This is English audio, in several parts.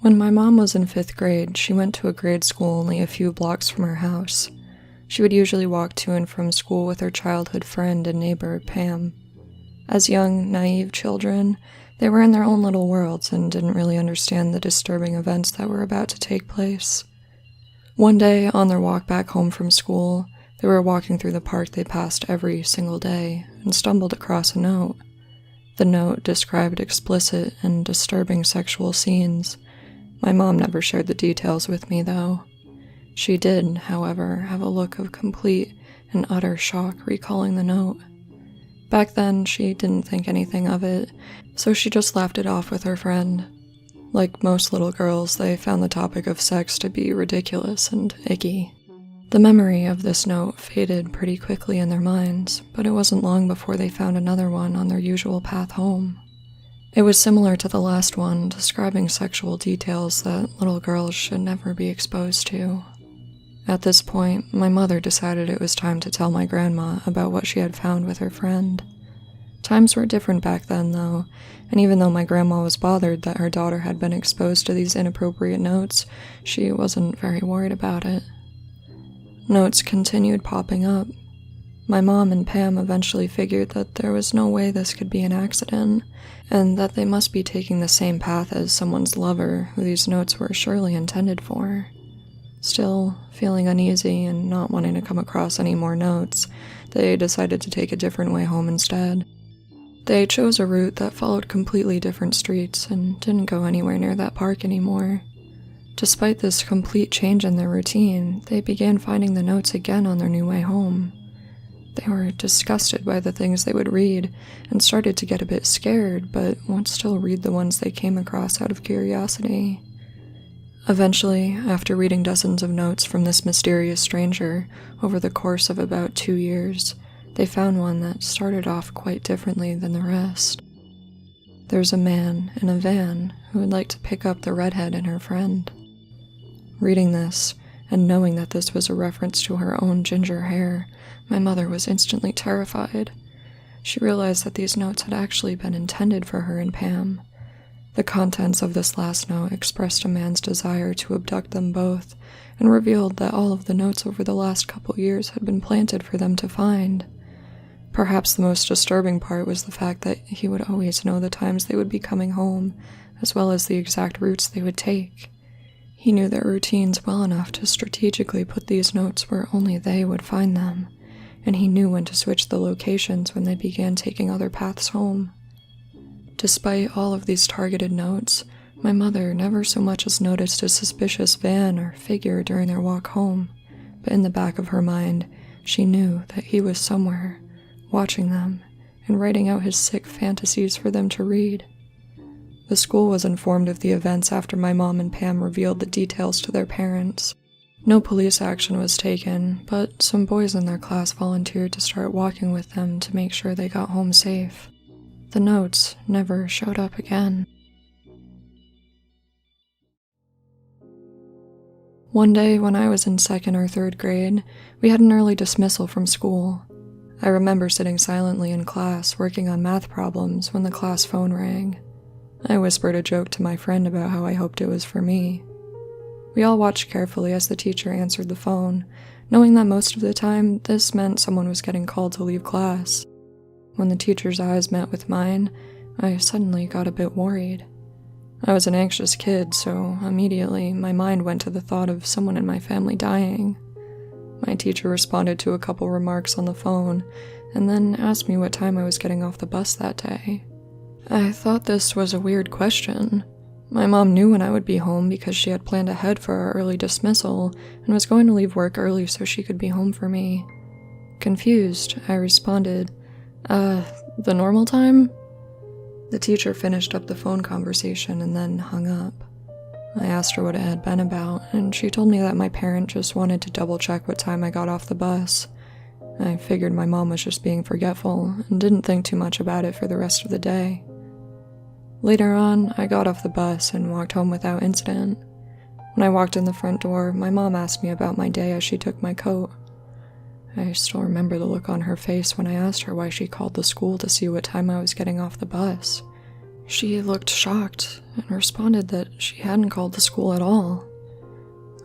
When my mom was in 5th grade, she went to a grade school only a few blocks from her house. She would usually walk to and from school with her childhood friend and neighbor, Pam. As young, naive children, they were in their own little worlds and didn't really understand the disturbing events that were about to take place. One day, on their walk back home from school, they were walking through the park they passed every single day and stumbled across a note. The note described explicit and disturbing sexual scenes. My mom never shared the details with me, though. She did, however, have a look of complete and utter shock recalling the note. Back then, she didn't think anything of it, so she just laughed it off with her friend. Like most little girls, they found the topic of sex to be ridiculous and icky. The memory of this note faded pretty quickly in their minds, but it wasn't long before they found another one on their usual path home. It was similar to the last one, describing sexual details that little girls should never be exposed to. At this point, my mother decided it was time to tell my grandma about what she had found with her friend. Times were different back then, though, and even though my grandma was bothered that her daughter had been exposed to these inappropriate notes, she wasn't very worried about it. Notes continued popping up. My mom and Pam eventually figured that there was no way this could be an accident, and that they must be taking the same path as someone's lover who these notes were surely intended for. Still, feeling uneasy and not wanting to come across any more notes, they decided to take a different way home instead. They chose a route that followed completely different streets and didn't go anywhere near that park anymore. Despite this complete change in their routine, they began finding the notes again on their new way home. They were disgusted by the things they would read and started to get a bit scared, but would still read the ones they came across out of curiosity. Eventually, after reading dozens of notes from this mysterious stranger over the course of about 2 years, they found one that started off quite differently than the rest. There's a man in a van who would like to pick up the redhead and her friend. Reading this, and knowing that this was a reference to her own ginger hair, my mother was instantly terrified. She realized that these notes had actually been intended for her and Pam. The contents of this last note expressed a man's desire to abduct them both, and revealed that all of the notes over the last couple years had been planted for them to find. Perhaps the most disturbing part was the fact that he would always know the times they would be coming home, as well as the exact routes they would take. He knew their routines well enough to strategically put these notes where only they would find them, and he knew when to switch the locations when they began taking other paths home. Despite all of these targeted notes, my mother never so much as noticed a suspicious van or figure during their walk home, but in the back of her mind, she knew that he was somewhere, watching them, and writing out his sick fantasies for them to read. The school was informed of the events after my mom and Pam revealed the details to their parents. No police action was taken, but some boys in their class volunteered to start walking with them to make sure they got home safe. The notes never showed up again. One day when I was in 2nd or 3rd grade, we had an early dismissal from school. I remember sitting silently in class working on math problems when the class phone rang. I whispered a joke to my friend about how I hoped it was for me. We all watched carefully as the teacher answered the phone, knowing that most of the time this meant someone was getting called to leave class. When the teacher's eyes met with mine, I suddenly got a bit worried. I was an anxious kid, so immediately my mind went to the thought of someone in my family dying. My teacher responded to a couple remarks on the phone, and then asked me what time I was getting off the bus that day. I thought this was a weird question. My mom knew when I would be home because she had planned ahead for our early dismissal and was going to leave work early so she could be home for me. Confused, I responded, the normal time? The teacher finished up the phone conversation and then hung up. I asked her what it had been about, and she told me that my parent just wanted to double-check what time I got off the bus. I figured my mom was just being forgetful and didn't think too much about it for the rest of the day. Later on, I got off the bus and walked home without incident. When I walked in the front door, my mom asked me about my day as she took my coat. I still remember the look on her face when I asked her why she called the school to see what time I was getting off the bus. She looked shocked and responded that she hadn't called the school at all.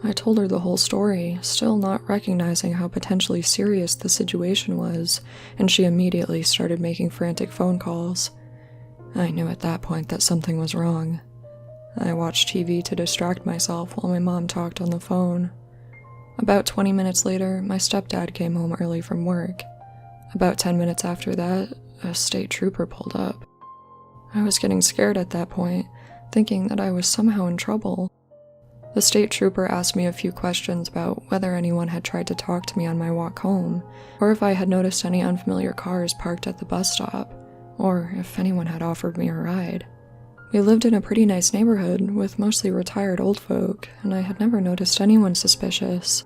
I told her the whole story, still not recognizing how potentially serious the situation was, and she immediately started making frantic phone calls. I knew at that point that something was wrong. I watched TV to distract myself while my mom talked on the phone. About 20 minutes later, my stepdad came home early from work. About 10 minutes after that, a state trooper pulled up. I was getting scared at that point, thinking that I was somehow in trouble. The state trooper asked me a few questions about whether anyone had tried to talk to me on my walk home, or if I had noticed any unfamiliar cars parked at the bus stop, or if anyone had offered me a ride. We lived in a pretty nice neighborhood with mostly retired old folk, and I had never noticed anyone suspicious.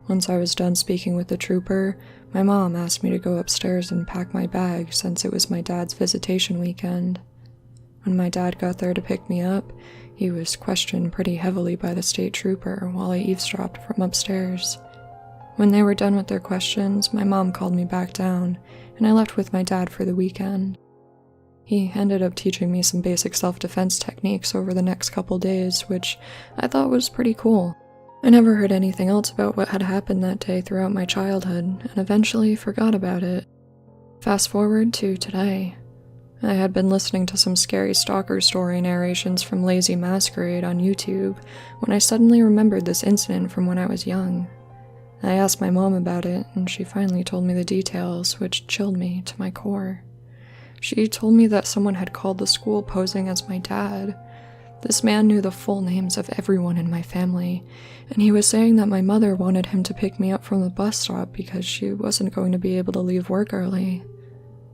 Once I was done speaking with the trooper, my mom asked me to go upstairs and pack my bag since it was my dad's visitation weekend. When my dad got there to pick me up, he was questioned pretty heavily by the state trooper while I eavesdropped from upstairs. When they were done with their questions, my mom called me back down, and I left with my dad for the weekend. He ended up teaching me some basic self-defense techniques over the next couple days, which I thought was pretty cool. I never heard anything else about what had happened that day throughout my childhood, and eventually forgot about it. Fast forward to today. I had been listening to some scary stalker story narrations from Lazy Masquerade on YouTube when I suddenly remembered this incident from when I was young. I asked my mom about it, and she finally told me the details, which chilled me to my core. She told me that someone had called the school posing as my dad. This man knew the full names of everyone in my family, and he was saying that my mother wanted him to pick me up from the bus stop because she wasn't going to be able to leave work early.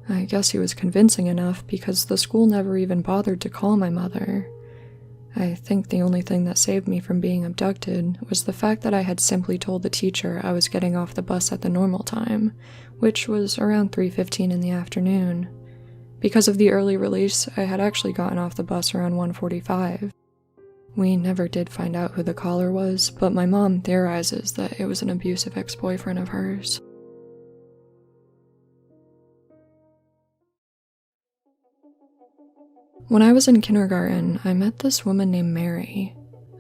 I guess he was convincing enough because the school never even bothered to call my mother. I think the only thing that saved me from being abducted was the fact that I had simply told the teacher I was getting off the bus at the normal time, which was around 3:15 in the afternoon. Because of the early release, I had actually gotten off the bus around 1:45. We never did find out who the caller was, but my mom theorizes that it was an abusive ex-boyfriend of hers. When I was in kindergarten, I met this woman named Mary.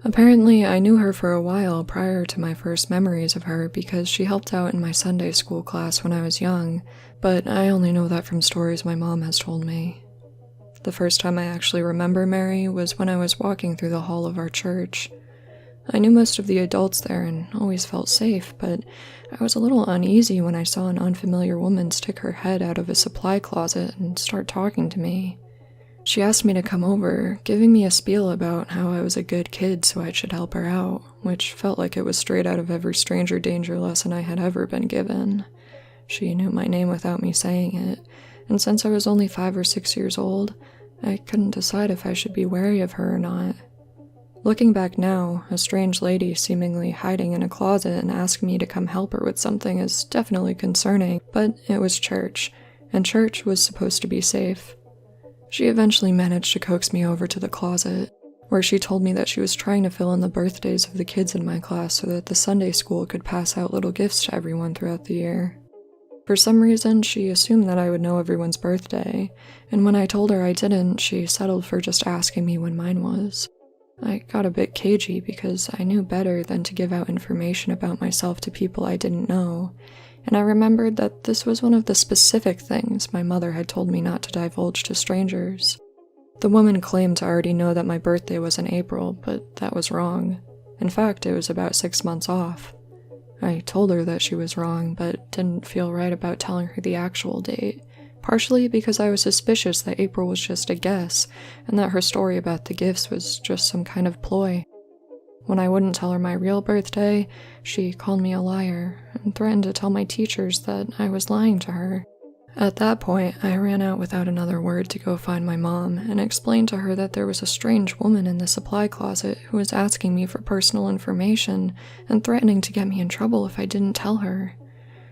Apparently, I knew her for a while prior to my first memories of her because she helped out in my Sunday school class when I was young, but I only know that from stories my mom has told me. The first time I actually remember Mary was when I was walking through the hall of our church. I knew most of the adults there and always felt safe, but I was a little uneasy when I saw an unfamiliar woman stick her head out of a supply closet and start talking to me. She asked me to come over, giving me a spiel about how I was a good kid so I should help her out, which felt like it was straight out of every stranger danger lesson I had ever been given. She knew my name without me saying it, and since I was only 5 or 6 years old, I couldn't decide if I should be wary of her or not. Looking back now, a strange lady seemingly hiding in a closet and asking me to come help her with something is definitely concerning, but it was church, and church was supposed to be safe. She eventually managed to coax me over to the closet, where she told me that she was trying to fill in the birthdays of the kids in my class so that the Sunday school could pass out little gifts to everyone throughout the year. For some reason, she assumed that I would know everyone's birthday, and when I told her I didn't, she settled for just asking me when mine was. I got a bit cagey because I knew better than to give out information about myself to people I didn't know, and I remembered that this was one of the specific things my mother had told me not to divulge to strangers. The woman claimed to already know that my birthday was in April, but that was wrong. In fact, it was about 6 months off. I told her that she was wrong, but didn't feel right about telling her the actual date, partially because I was suspicious that April was just a guess, and that her story about the gifts was just some kind of ploy. When I wouldn't tell her my real birthday, she called me a liar and threatened to tell my teachers that I was lying to her. At that point, I ran out without another word to go find my mom and explained to her that there was a strange woman in the supply closet who was asking me for personal information and threatening to get me in trouble if I didn't tell her.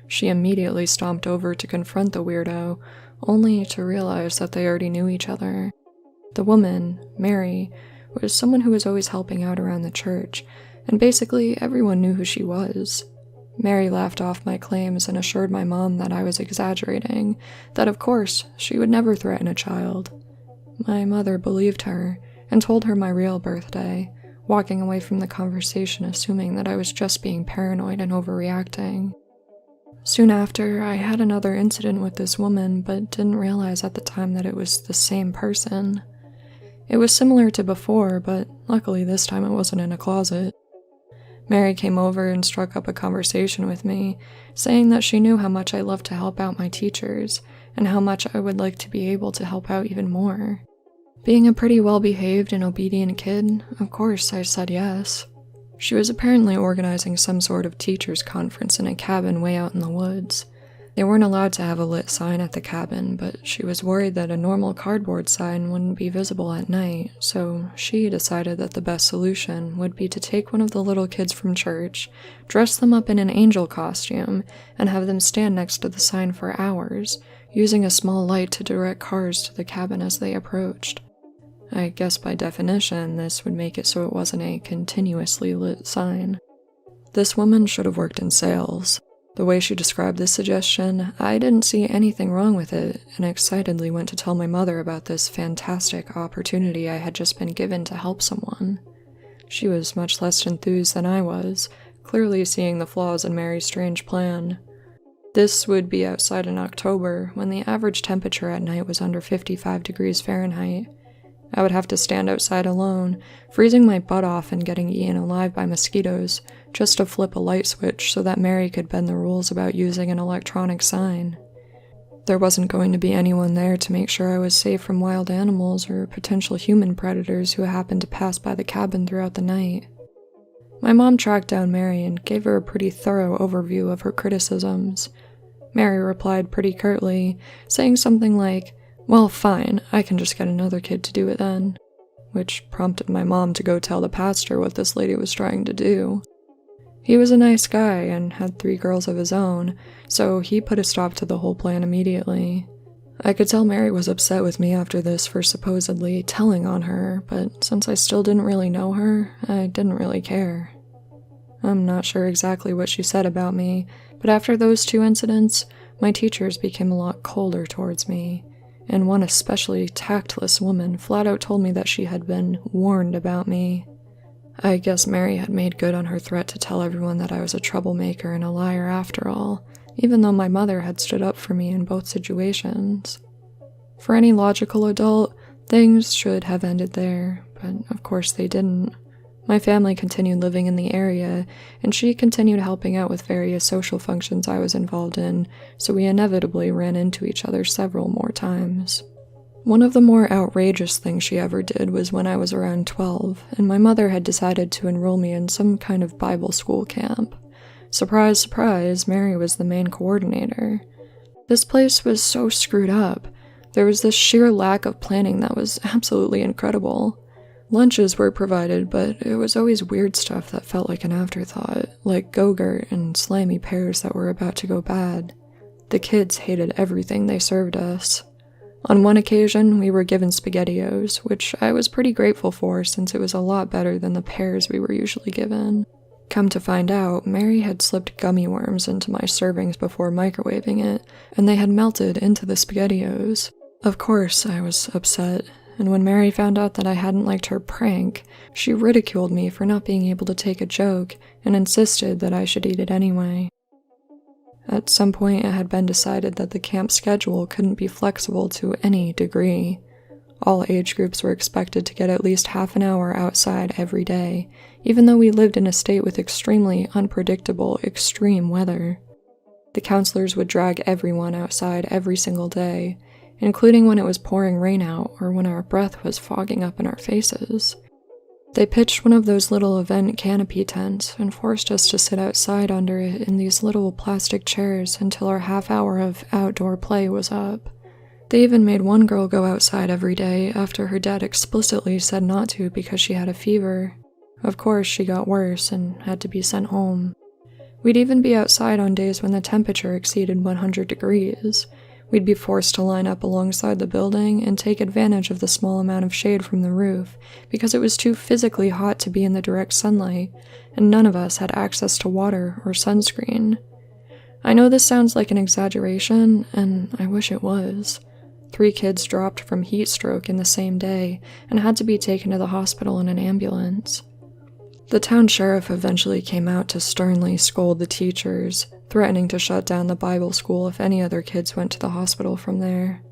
She immediately stomped over to confront the weirdo, only to realize that they already knew each other. The woman, Mary, was someone who was always helping out around the church, and basically everyone knew who she was. Mary laughed off my claims and assured my mom that I was exaggerating, that of course she would never threaten a child. My mother believed her and told her my real birthday, walking away from the conversation assuming that I was just being paranoid and overreacting. Soon after, I had another incident with this woman, but didn't realize at the time that it was the same person. It was similar to before, but luckily this time it wasn't in a closet. Mary came over and struck up a conversation with me, saying that she knew how much I loved to help out my teachers, and how much I would like to be able to help out even more. Being a pretty well-behaved and obedient kid, of course I said yes. She was apparently organizing some sort of teachers' conference in a cabin way out in the woods. They weren't allowed to have a lit sign at the cabin, but she was worried that a normal cardboard sign wouldn't be visible at night, so she decided that the best solution would be to take one of the little kids from church, dress them up in an angel costume, and have them stand next to the sign for hours, using a small light to direct cars to the cabin as they approached. I guess by definition, this would make it so it wasn't a continuously lit sign. This woman should have worked in sales. The way she described this suggestion, I didn't see anything wrong with it, and excitedly went to tell my mother about this fantastic opportunity I had just been given to help someone. She was much less enthused than I was, clearly seeing the flaws in Mary's strange plan. This would be outside in October, when the average temperature at night was under 55 degrees Fahrenheit. I would have to stand outside alone, freezing my butt off and getting eaten alive by mosquitoes, just to flip a light switch so that Mary could bend the rules about using an electronic sign. There wasn't going to be anyone there to make sure I was safe from wild animals or potential human predators who happened to pass by the cabin throughout the night. My mom tracked down Mary and gave her a pretty thorough overview of her criticisms. Mary replied pretty curtly, saying something like, "Well, fine, I can just get another kid to do it then," which prompted my mom to go tell the pastor what this lady was trying to do. He was a nice guy and had 3 girls of his own, so he put a stop to the whole plan immediately. I could tell Mary was upset with me after this for supposedly telling on her, but since I still didn't really know her, I didn't really care. I'm not sure exactly what she said about me, but after those 2 incidents, my teachers became a lot colder towards me, and one especially tactless woman flat out told me that she had been warned about me. I guess Mary had made good on her threat to tell everyone that I was a troublemaker and a liar after all, even though my mother had stood up for me in both situations. For any logical adult, things should have ended there, but of course they didn't. My family continued living in the area, and she continued helping out with various social functions I was involved in, so we inevitably ran into each other several more times. One of the more outrageous things she ever did was when I was around 12, and my mother had decided to enroll me in some kind of Bible school camp. Surprise, surprise, Mary was the main coordinator. This place was so screwed up. There was this sheer lack of planning that was absolutely incredible. Lunches were provided, but it was always weird stuff that felt like an afterthought, like Go-Gurt and slimy pears that were about to go bad. The kids hated everything they served us. On one occasion, we were given SpaghettiOs, which I was pretty grateful for since it was a lot better than the pears we were usually given. Come to find out, Mary had slipped gummy worms into my servings before microwaving it, and they had melted into the SpaghettiOs. Of course, I was upset, and when Mary found out that I hadn't liked her prank, she ridiculed me for not being able to take a joke and insisted that I should eat it anyway. At some point, it had been decided that the camp schedule couldn't be flexible to any degree. All age groups were expected to get at least half an hour outside every day, even though we lived in a state with extremely unpredictable, extreme weather. The counselors would drag everyone outside every single day, including when it was pouring rain out or when our breath was fogging up in our faces. They pitched one of those little event canopy tents and forced us to sit outside under it in these little plastic chairs until our half hour of outdoor play was up. They even made one girl go outside every day after her dad explicitly said not to because she had a fever. Of course, she got worse and had to be sent home. We'd even be outside on days when the temperature exceeded 100 degrees. We'd be forced to line up alongside the building and take advantage of the small amount of shade from the roof because it was too physically hot to be in the direct sunlight, and none of us had access to water or sunscreen. I know this sounds like an exaggeration, and I wish it was. 3 kids dropped from heat stroke in the same day and had to be taken to the hospital in an ambulance. The town sheriff eventually came out to sternly scold the teachers, threatening to shut down the Bible school if any other kids went to the hospital from there.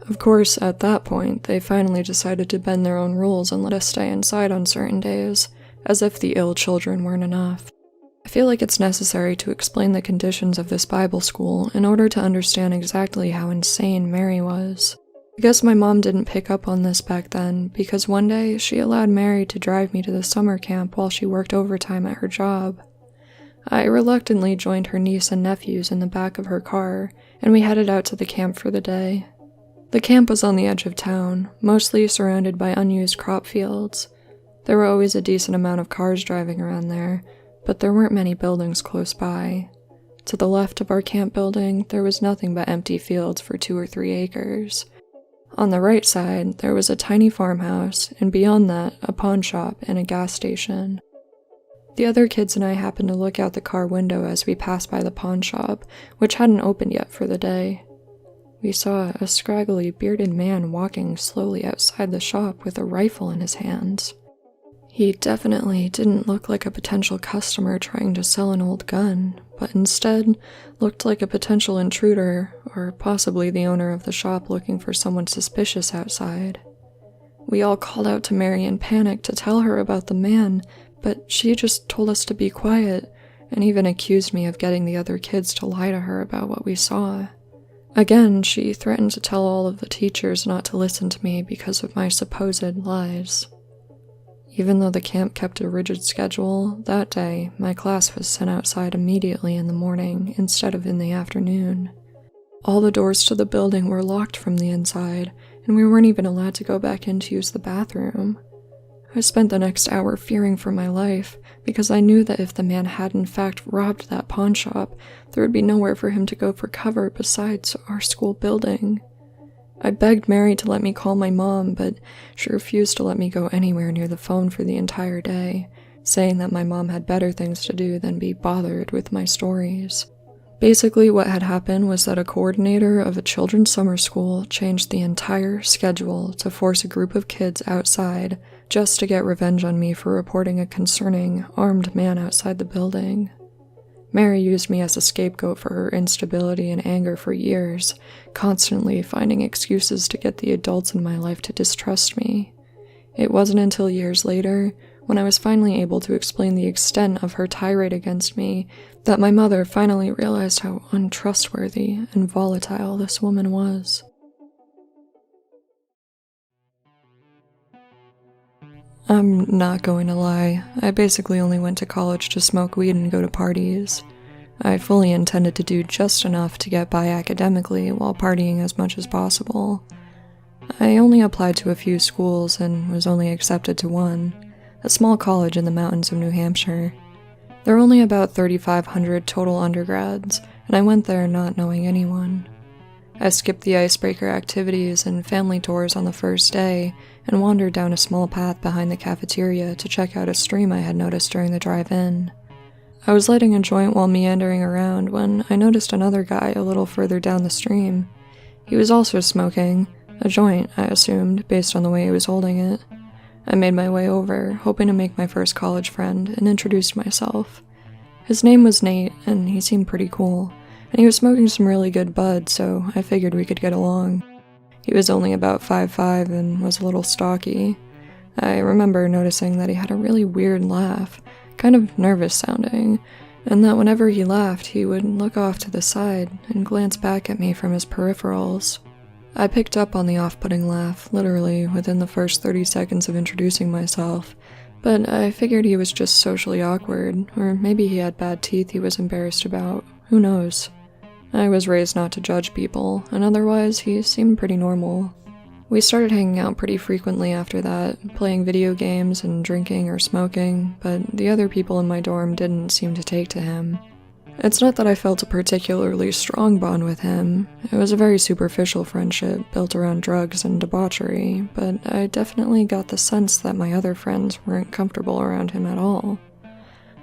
Of course, at that point, they finally decided to bend their own rules and let us stay inside on certain days, as if the ill children weren't enough. I feel like it's necessary to explain the conditions of this Bible school in order to understand exactly how insane Mary was. I guess my mom didn't pick up on this back then, because one day she allowed Mary to drive me to the summer camp while she worked overtime at her job. I reluctantly joined her niece and nephews in the back of her car, and we headed out to the camp for the day. The camp was on the edge of town, mostly surrounded by unused crop fields. There were always a decent amount of cars driving around there, but there weren't many buildings close by. To the left of our camp building, there was nothing but empty fields for 2 or 3 acres. On the right side, there was a tiny farmhouse, and beyond that, a pawn shop and a gas station. The other kids and I happened to look out the car window as we passed by the pawn shop, which hadn't opened yet for the day. We saw a scraggly, bearded man walking slowly outside the shop with a rifle in his hands. He definitely didn't look like a potential customer trying to sell an old gun, but instead looked like a potential intruder, or possibly the owner of the shop looking for someone suspicious outside. We all called out to Mary in panic to tell her about the man, but she just told us to be quiet, and even accused me of getting the other kids to lie to her about what we saw. Again, she threatened to tell all of the teachers not to listen to me because of my supposed lies. Even though the camp kept a rigid schedule, that day, my class was sent outside immediately in the morning instead of in the afternoon. All the doors to the building were locked from the inside, and we weren't even allowed to go back in to use the bathroom. I spent the next hour fearing for my life, because I knew that if the man had in fact robbed that pawn shop, there would be nowhere for him to go for cover besides our school building. I begged Mary to let me call my mom, but she refused to let me go anywhere near the phone for the entire day, saying that my mom had better things to do than be bothered with my stories. Basically, what had happened was that a coordinator of a children's summer school changed the entire schedule to force a group of kids outside just to get revenge on me for reporting a concerning, armed man outside the building. Mary used me as a scapegoat for her instability and anger for years, constantly finding excuses to get the adults in my life to distrust me. It wasn't until years later, when I was finally able to explain the extent of her tirade against me, that my mother finally realized how untrustworthy and volatile this woman was. I'm not going to lie, I basically only went to college to smoke weed and go to parties. I fully intended to do just enough to get by academically while partying as much as possible. I only applied to a few schools and was only accepted to one, a small college in the mountains of New Hampshire. There were only about 3,500 total undergrads, and I went there not knowing anyone. I skipped the icebreaker activities and family tours on the first day and wandered down a small path behind the cafeteria to check out a stream I had noticed during the drive-in. I was lighting a joint while meandering around when I noticed another guy a little further down the stream. He was also smoking, a joint, I assumed, based on the way he was holding it. I made my way over, hoping to make my first college friend, and introduced myself. His name was Nate, and he seemed pretty cool, and he was smoking some really good bud, so I figured we could get along. He was only about 5'5" and was a little stocky. I remember noticing that he had a really weird laugh, kind of nervous sounding, and that whenever he laughed, he would look off to the side and glance back at me from his peripherals. I picked up on the off-putting laugh, literally, within the first 30 seconds of introducing myself, but I figured he was just socially awkward, or maybe he had bad teeth he was embarrassed about, who knows. I was raised not to judge people, and otherwise he seemed pretty normal. We started hanging out pretty frequently after that, playing video games and drinking or smoking, but the other people in my dorm didn't seem to take to him. It's not that I felt a particularly strong bond with him. It was a very superficial friendship built around drugs and debauchery, but I definitely got the sense that my other friends weren't comfortable around him at all.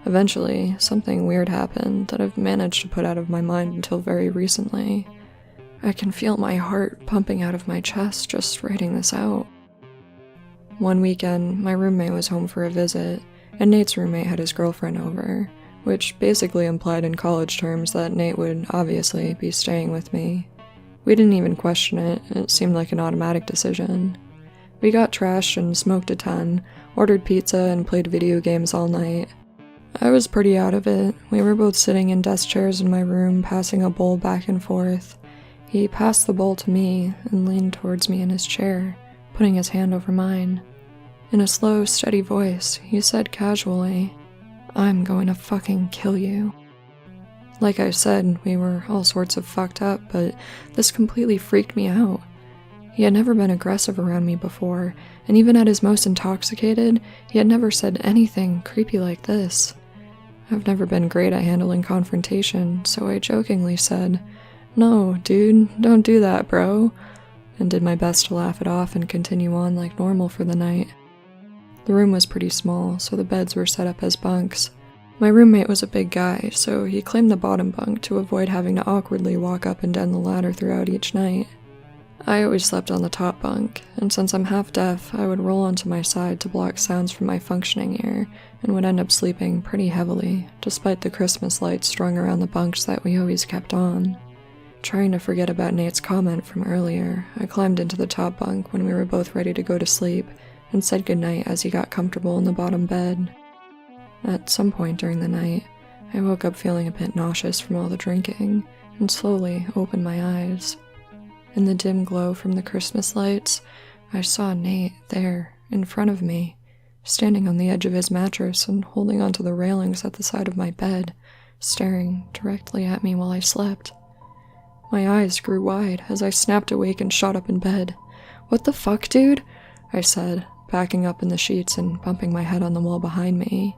Eventually, something weird happened that I've managed to put out of my mind until very recently. I can feel my heart pumping out of my chest just writing this out. One weekend, my roommate was home for a visit, and Nate's roommate had his girlfriend over, which basically implied in college terms that Nate would obviously be staying with me. We didn't even question it, it seemed like an automatic decision. We got trashed and smoked a ton, ordered pizza and played video games all night. I was pretty out of it. We were both sitting in desk chairs in my room, passing a bowl back and forth. He passed the bowl to me and leaned towards me in his chair, putting his hand over mine. In a slow, steady voice, he said casually, "I'm going to fucking kill you." Like I said, we were all sorts of fucked up, but this completely freaked me out. He had never been aggressive around me before, and even at his most intoxicated, he had never said anything creepy like this. I've never been great at handling confrontation, so I jokingly said, "No, dude, don't do that, bro," and did my best to laugh it off and continue on like normal for the night. The room was pretty small, so the beds were set up as bunks. My roommate was a big guy, so he claimed the bottom bunk to avoid having to awkwardly walk up and down the ladder throughout each night. I always slept on the top bunk, and since I'm half deaf, I would roll onto my side to block sounds from my functioning ear, and would end up sleeping pretty heavily, despite the Christmas lights strung around the bunks that we always kept on. Trying to forget about Nate's comment from earlier, I climbed into the top bunk when we were both ready to go to sleep, and said goodnight as he got comfortable in the bottom bed. At some point during the night, I woke up feeling a bit nauseous from all the drinking, and slowly opened my eyes. In the dim glow from the Christmas lights, I saw Nate there, in front of me, standing on the edge of his mattress and holding onto the railings at the side of my bed, staring directly at me while I slept. My eyes grew wide as I snapped awake and shot up in bed. "What the fuck, dude?" I said, backing up in the sheets and bumping my head on the wall behind me.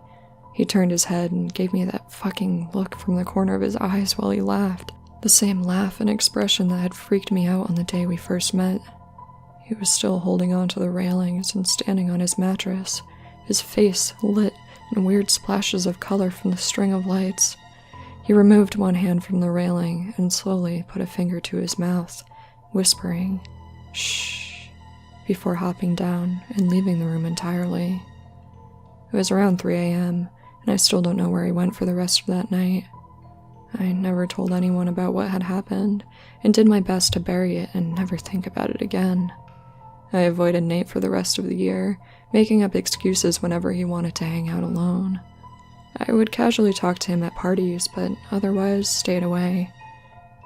He turned his head and gave me that fucking look from the corner of his eyes while he laughed. The same laugh and expression that had freaked me out on the day we first met. He was still holding on to the railings and standing on his mattress, his face lit in weird splashes of color from the string of lights. He removed one hand from the railing and slowly put a finger to his mouth, whispering, "Shh," before hopping down and leaving the room entirely. It was around 3 a.m., and I still don't know where he went for the rest of that night. I never told anyone about what had happened, and did my best to bury it and never think about it again. I avoided Nate for the rest of the year, making up excuses whenever he wanted to hang out alone. I would casually talk to him at parties, but otherwise stayed away.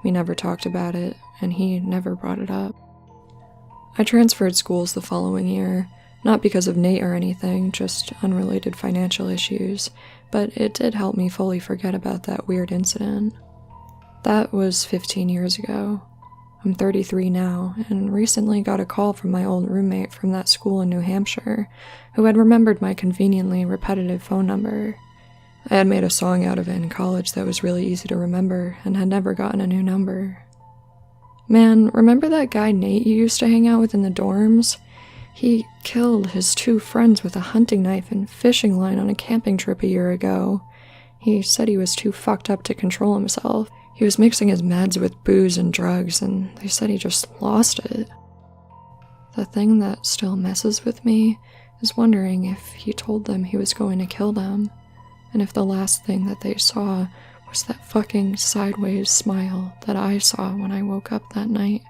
We never talked about it, and he never brought it up. I transferred schools the following year, not because of Nate or anything, just unrelated financial issues, but it did help me fully forget about that weird incident. That was 15 years ago. I'm 33 now, and recently got a call from my old roommate from that school in New Hampshire, who had remembered my conveniently repetitive phone number. I had made a song out of it in college that was really easy to remember, and had never gotten a new number. "Man, remember that guy Nate you used to hang out with in the dorms? He killed his 2 friends with a hunting knife and fishing line on a camping trip a year ago. He said he was too fucked up to control himself. He was mixing his meds with booze and drugs, and they said he just lost it." The thing that still messes with me is wondering if he told them he was going to kill them, and if the last thing that they saw was that fucking sideways smile that I saw when I woke up that night.